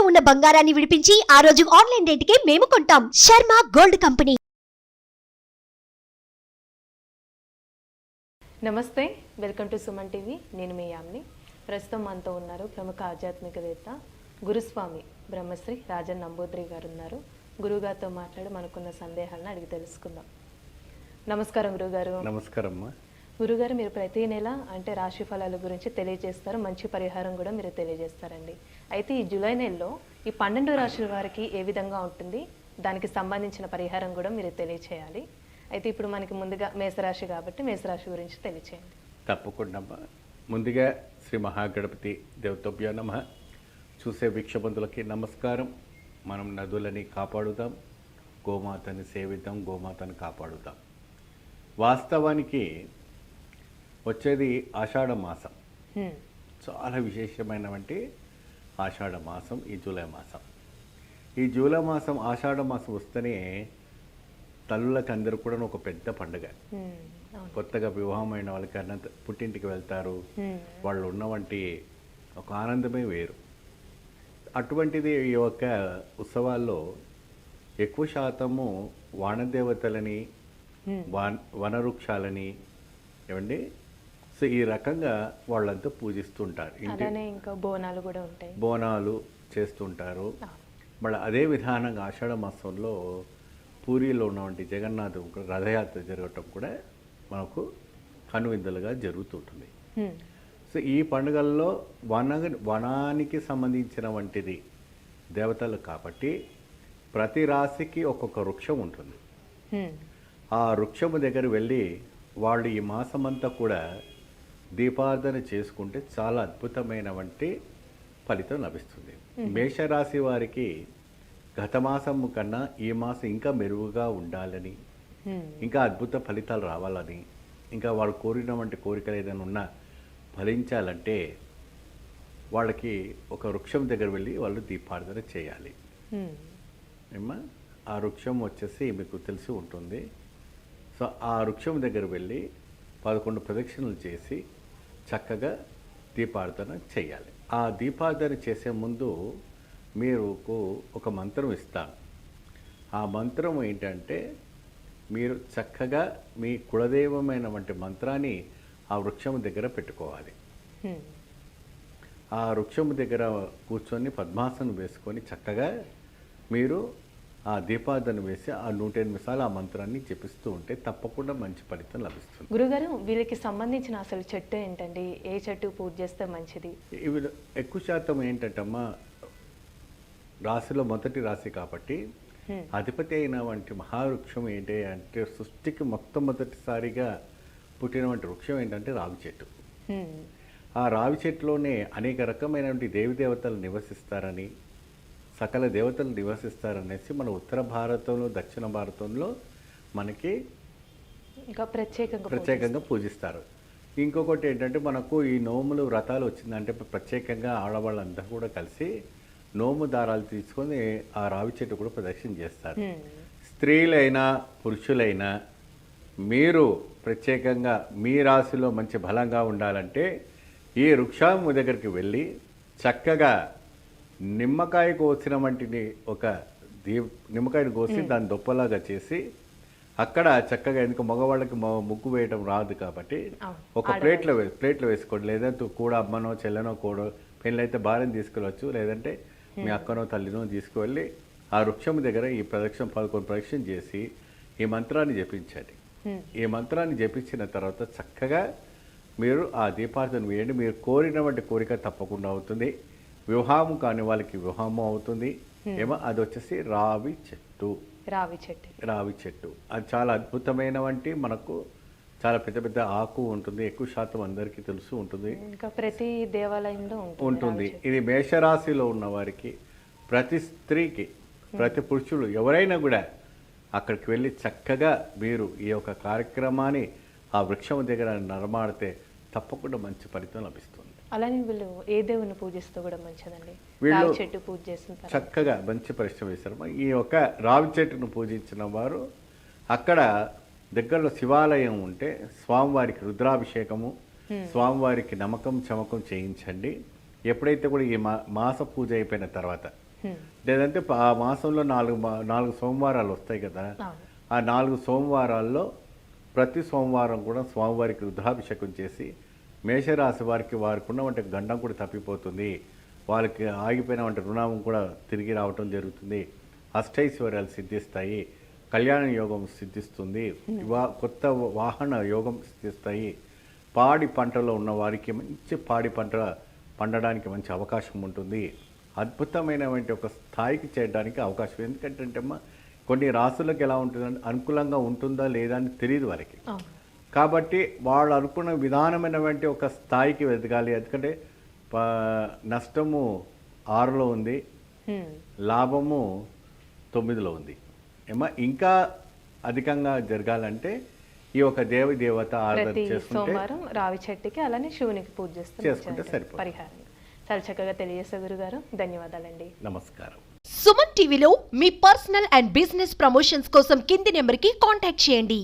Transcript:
ఉన్న బంగారాన్ని విడిపించి ఆ రోజు ఆన్లైన్ రేటుకే మేము కొంటాం. Sharma gold company. నమస్తే, వెల్కమ్ టు సుమన్ టీవీ. నేను మీ యామ్ని. ప్రస్తుతం మనతో ఉన్నారు ప్రముఖ ఆధ్యాత్మికవేత్త గురుస్వామి బ్రహ్మశ్రీ రాజన్ నంబూద్రి గారు ఉన్నారు. గురుగారితో మాట్లాడి మనకున్న సందేహాలను అడిగి తెలుసుకుందాం. నమస్కారం గురుగారు. నమస్కారం. గురుగారు, మీరు ప్రతి నెల అంటే రాశి ఫలాల గురించి తెలియజేస్తారు, మంచి పరిహారం కూడా మీరు తెలియజేస్తారండి. అయితే ఈ జూలై నెలలో ఈ 12 రాశుల వారికి ఏ విధంగా ఉంటుంది, దానికి సంబంధించిన పరిహారం కూడా మీరు తెలియచేయాలి. అయితే ఇప్పుడు మనకి ముందుగా మేషరాశి కాబట్టి మేషరాశి గురించి తెలియచేయండి. తప్పకుండా. ముందుగా శ్రీ మహాగణపతి దేవతభ్యో నమః. చూసే వీక్షబంధులకి నమస్కారం. మనం నదులని కాపాడుదాం, గోమాతని సేవిద్దాం, గోమాతని కాపాడుదాం. వాస్తవానికి వచ్చేది ఆషాఢ మాసం. చాలా విశేషమైనటువంటి ఆషాఢ మాసం, ఈ జూలై మాసం. ఈ జూలై మాసం ఆషాఢ మాసం వస్తేనే తల్లులకి అందరూ కూడా ఒక పెద్ద పండుగ. కొత్తగా వివాహమైన వాళ్ళకి అన్నంత పుట్టింటికి వెళ్తారు, వాళ్ళు ఉన్నవంటి ఒక ఆనందమే వేరు. అటువంటిది ఈ యొక్క ఉత్సవాల్లో ఎక్కువ శాతము వానదేవతలని, వనవృక్షాలని ఏమండి, సో ఈ రకంగా వాళ్ళంతా పూజిస్తుంటారు. ఇంకా బోనాలు కూడా ఉంటాయి, బోనాలు చేస్తుంటారు. మళ్ళీ అదే విధానంగా ఆషాఢ మాసంలో పూరిలో ఉన్నటువంటి జగన్నాథ్ రథయాత్ర జరగటం కూడా మనకు కనువిందులుగా జరుగుతుంటుంది. సో ఈ పండుగల్లో వనానికి సంబంధించిన వంటిది దేవతలు కాబట్టి ప్రతి రాశికి ఒక్కొక్క వృక్షం ఉంటుంది. ఆ వృక్షము దగ్గర వెళ్ళి వాళ్ళు ఈ మాసమంతా కూడా దీపార్థన చేసుకుంటే చాలా అద్భుతమైనటువంటి ఫలితం లభిస్తుంది. మేషరాశి వారికి గత మాసము కన్నా ఈ మాసం ఇంకా మెరుగుగా ఉండాలని, ఇంకా అద్భుత ఫలితాలు రావాలని, ఇంకా వాళ్ళు కోరినటువంటి కోరికలు ఏదైనా ఉన్నా ఫలించాలంటే వాళ్ళకి ఒక వృక్షం దగ్గర వెళ్ళి వాళ్ళు దీపార్థన చేయాలి. ఏమ్మా, ఆ వృక్షం వచ్చేసి మీకు తెలిసి ఉంటుంది. సో ఆ వృక్షం దగ్గర వెళ్ళి 11 ప్రదక్షిణలు చేసి చక్కగా దీపార్థన చేయాలి. ఆ దీపార్థన చేసే ముందు మీరు ఒక మంత్రం ఇస్తాను. ఆ మంత్రం ఏంటంటే మీరు చక్కగా మీ కులదైవమైనటువంటి మంత్రాన్ని ఆ వృక్షము దగ్గర పెట్టుకోవాలి. ఆ వృక్షము దగ్గర కూర్చొని పద్మాసనం వేసుకొని చక్కగా మీరు ఆ దీపార్థన వేసి ఆ 108 సార్లు ఆ మంత్రాన్ని జపిస్తూ ఉంటే తప్పకుండా మంచి ఫలితం లభిస్తుంది. గురుగారు, వీళ్ళకి సంబంధించిన అసలు చెట్టు ఏంటండి? ఏ చెట్టు పూజ చేస్తే మంచిది? ఇవి ఎక్కువ శాతం ఏంటంటమ్మా, రాశిలో మొదటి రాశి కాబట్టి అధిపతి అయిన వంటి మహావృక్షం ఏంటి అంటే సృష్టికి మొట్టమొదటిసారిగా పుట్టినటువంటి వృక్షం ఏంటంటే రావి చెట్టు. ఆ రావి చెట్టులోనే అనేక రకమైనటువంటి దేవి దేవతలు నివసిస్తారని, సకల దేవతలు నివసిస్తారనేసి మన ఉత్తర భారతంలో, దక్షిణ భారతంలో మనకి ఇంకా ప్రత్యేకంగా పూజిస్తారు. ఇంకొకటి ఏంటంటే మనకు ఈ నోములు వ్రతాలు వచ్చిందంటే ప్రత్యేకంగా ఆడవాళ్ళందరూ కూడా కలిసి నోము దారాలు తీసుకొని ఆ రావి చెట్టు కూడా ప్రదక్షిణ చేస్తారు. స్త్రీలైనా పురుషులైనా మీరు ప్రత్యేకంగా మీ రాశిలో మంచి బలంగా ఉండాలంటే ఈ వృక్షం దగ్గరికి వెళ్ళి చక్కగా నిమ్మకాయ కోసిన వంటిని ఒక నిమ్మకాయని కోసి దాన్ని దొప్పలాగా చేసి అక్కడ చక్కగా, ఎందుకు మగవాళ్ళకి ముగ్గు వేయడం రాదు కాబట్టి ఒక ప్లేట్లో వేసుకోండి. లేదంటే కూడా అమ్మనో చెల్లెనో కూడా పెళ్ళైతే భార్యను తీసుకెళ్ళవచ్చు, లేదంటే మీ అక్కనో తల్లినో తీసుకువెళ్ళి ఆ వృక్షం దగ్గర ఈ 11 ప్రదక్షిణ చేసి ఈ మంత్రాన్ని జపించండి. ఈ మంత్రాన్ని జపించిన తర్వాత చక్కగా మీరు ఆ దీపార్థన వేయండి. మీరు కోరినటువంటి కోరిక తప్పకుండా అవుతుంది. వివాహం కాని వాళ్ళకి వివాహము అవుతుంది. ఏమో అది వచ్చేసి రావి చెట్టు. అది చాలా అద్భుతమైనవంటి, మనకు చాలా పెద్ద పెద్ద ఆకు ఉంటుంది, ఎక్కువ శాతం అందరికీ తెలుసు ఉంటుంది, ఇంకా ప్రతి దేవాలయంలో ఉంటుంది. ఇది మేషరాశిలో ఉన్న వారికి, ప్రతి స్త్రీకి, ప్రతి పురుషులు ఎవరైనా కూడా అక్కడికి వెళ్ళి చక్కగా మీరు ఈ యొక్క కార్యక్రమాన్ని ఆ వృక్షం దగ్గర నరమాడితే తప్పకుండా మంచి ఫలితం లభిస్తుంది. అలానే వీళ్ళు ఏ దేవుని పూజిస్తూ కూడా మంచిదండి? వీళ్ళు చెట్టు పూజ చేసిన చక్కగా మంచి పరిశ్రమ చేస్తారు. ఈ యొక్క రావి చెట్టును పూజించిన వారు అక్కడ దగ్గరలో శివాలయం ఉంటే స్వామివారికి రుద్రాభిషేకము, స్వామివారికి నమ్మకం చమకం చేయించండి. ఎప్పుడైతే కూడా ఈ మాస పూజ అయిపోయిన తర్వాత లేదంటే ఆ మాసంలో 4 సోమవారాలు వస్తాయి కదా, అవును. ఆ 4 సోమవారాల్లో ప్రతి సోమవారం కూడా స్వామివారికి రుద్రాభిషేకం చేసి మేషరాశి వారికి ఉన్నటువంటి గండం కూడా తప్పిపోతుంది, వాళ్ళకి ఆగిపోయిన వంటి రుణం కూడా తిరిగి రావటం జరుగుతుంది, అష్టైశ్వర్యాలు సిద్ధిస్తాయి, కళ్యాణ యోగం సిద్ధిస్తుంది, కొత్త వాహన యోగం సిద్ధిస్తాయి, పాడి పంటలో ఉన్న వారికి మంచి పాడి పంట పండడానికి మంచి అవకాశం ఉంటుంది, అద్భుతమైనటువంటి ఒక స్థాయికి చేయడానికి అవకాశం. ఎందుకంటే అమ్మ కొన్ని రాసులకు ఎలా ఉంటుందంటే అనుకూలంగా ఉంటుందా లేదా అని తెలియదు వారికి. కాబట్టి వాళ్ళు అనుకున్న విధానమైనటువంటి ఒక స్థాయికి ఎదగాలి. ఎందుకంటే నష్టము 6లో ఉంది, లాభము 9లో ఉంది. ఇంకా అధికంగా జరగాలంటే ఈ ఒక దేవత ఆరాధన ప్రతి చేసుకుంటే సోమవారం రావి చెట్టుకి అలానే శివునికి పూజ చేసుకుంటే సరిపోతుంది. పరిహారం చాలా చక్కగా తెలియజేసే గురుగారు, ధన్యవాదాలండి. నమస్కారం. సుమన్ టీవీలో మీ పర్సనల్ అండ్ బిజినెస్ ప్రమోషన్స్ కోసం కింది నెంబర్కి కాంటాక్ట్ చేయండి.